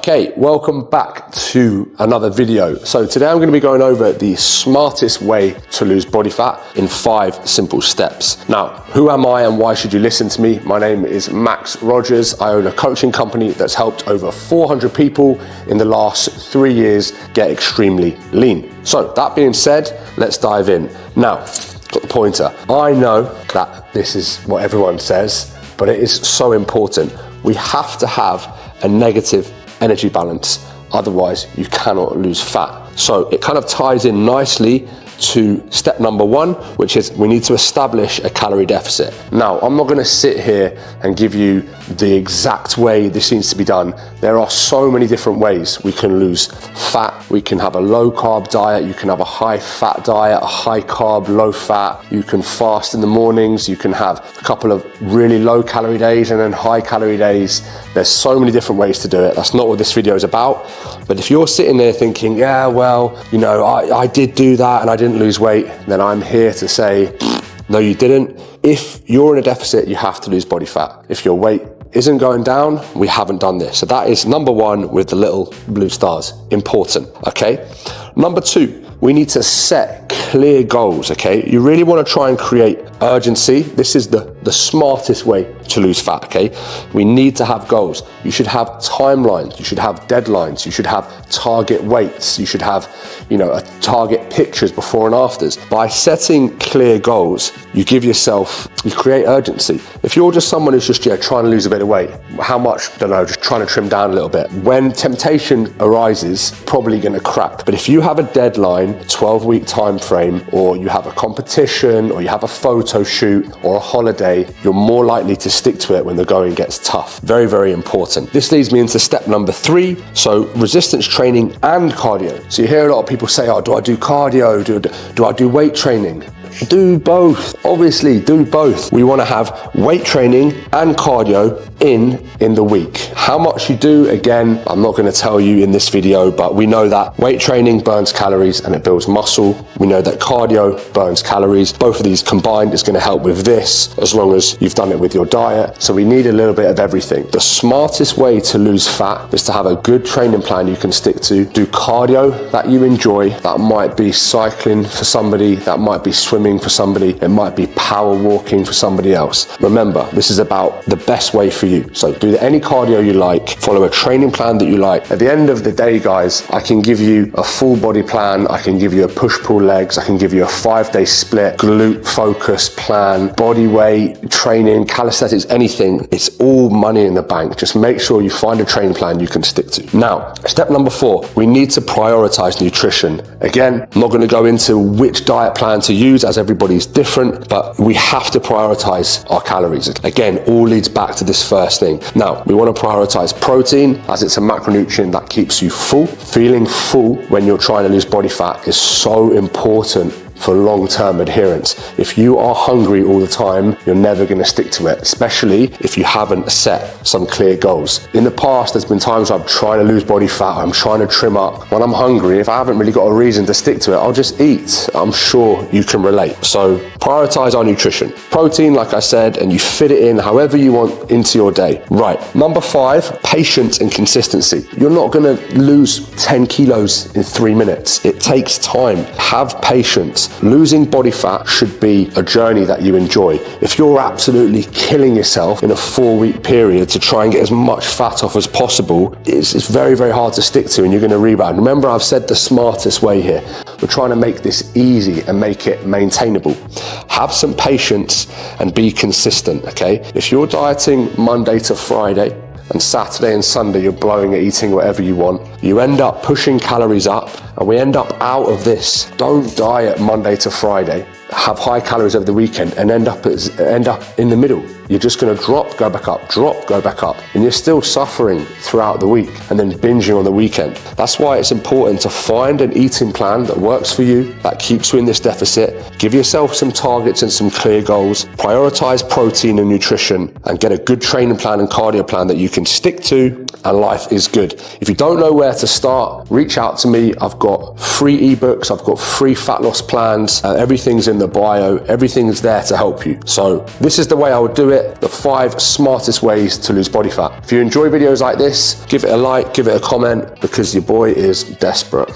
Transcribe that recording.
Okay, welcome back to another video. So today I'm going to be going over the smartest way to lose body fat in 5 simple steps. Now, who am I and why should you listen to me? My name is Max Rogers. I own a coaching company that's helped over 400 people in the last 3 years get extremely lean. So that being said, let's dive in. Now, got the pointer. I know that this is what everyone says, but it is so important. We have to have a negative energy balance, otherwise you cannot lose fat. So it kind of ties in nicely to step number 1, which is we need to establish a calorie deficit. Now, I'm not going to sit here and give you the exact way this needs to be done. There are so many different ways we can lose fat. We can have a low carb diet, you can have a high fat diet, a high carb, low fat. You can fast in the mornings, you can have a couple of really low calorie days and then high calorie days. There's so many different ways to do it. That's not what this video is about. But if you're sitting there thinking, yeah, well, you know, I did do that and I didn't lose weight, then I'm here to say, no, you didn't. If you're in a deficit, you have to lose body fat. If your weight isn't going down, we haven't done this. So that is number 1 with the little blue stars. Important, okay? Number 2, we need to set clear goals, okay? You really want to try and create urgency. This is the smartest way to lose fat, okay? We need to have goals. You should have timelines, you should have deadlines, you should have target weights, you should have, you know, a target pictures before and afters. By setting clear goals, you give yourself, you create urgency. If you're just someone who's just trying to lose a bit of weight, how much? Don't know, just trying to trim down a little bit. When temptation arises, probably gonna crack. But if you have a deadline, 12-week time frame, or you have a competition, or you have a photo shoot, or a holiday, you're more likely to stick to it when the going gets tough. Very, very important. This leads me into step number 3. So resistance training and cardio. So you hear a lot of people say, oh, do I do cardio? Do I do weight training? Do both. Obviously, do both. We want to have weight training and cardio in the week. How much you do, again, I'm not going to tell you in this video, but we know that weight training burns calories and it builds muscle. We know that cardio burns calories. Both of these combined is going to help with this, as long as you've done it with your diet. So we need a little bit of everything. The smartest way to lose fat is to have a good training plan you can stick to. Do cardio that you enjoy. That might be cycling for somebody, that might be swimming for somebody, it might be power walking for somebody else. Remember, this is about the best way for you. So do any cardio you like, follow a training plan that you like. At the end of the day, guys, I can give you a full body plan, I can give you a push-pull legs, I can give you a 5-day split, glute focus plan, body weight, training, calisthenics, anything. It's all money in the bank. Just make sure you find a training plan you can stick to. Now, step number 4, we need to prioritize nutrition. Again, I'm not going to go into which diet plan to use as everybody's different, but we have to prioritize our calories. Again, all leads back to this first thing. Now, we want to prioritize protein as it's a macronutrient that keeps you full. Feeling full when you're trying to lose body fat is so important for long-term adherence. If you are hungry all the time, you're never going to stick to it, especially if you haven't set some clear goals. In the past, there's been times I'm trying to lose body fat, I'm trying to trim up. When I'm hungry, if I haven't really got a reason to stick to it, I'll just eat. I'm sure you can relate. So prioritize our nutrition. Protein, like I said, and you fit it in however you want into your day. Right. Number 5, patience and consistency. You're not going to lose 10 kilos in 3 minutes. It takes time. Have patience. Losing body fat should be a journey that you enjoy. If you're absolutely killing yourself in a 4-week period to try and get as much fat off as possible, it's very, very hard to stick to and you're going to rebound. Remember, I've said the smartest way here. We're trying to make this easy and make it maintainable. Have some patience and be consistent, okay? If you're dieting Monday to Friday, and Saturday and Sunday you're blowing it, eating whatever you want, you end up pushing calories up and we end up out of this. Don't diet Monday to Friday, have high calories over the weekend and end up in the middle. You're just going to drop, go back up, drop, go back up, and you're still suffering throughout the week and then binging on the weekend. That's why it's important to find an eating plan that works for you, that keeps you in this deficit. Give yourself some targets and some clear goals. Prioritize protein and nutrition and get a good training plan and cardio plan that you can stick to, and life is good. If you don't know where to start, reach out to me. I've got free ebooks, I've got free fat loss plans, everything's in the bio, everything's there to help you. So this is the way I would do it. it the 5 smartest ways to lose body fat. If you enjoy videos like this, give it a like, give it a comment, because your boy is desperate.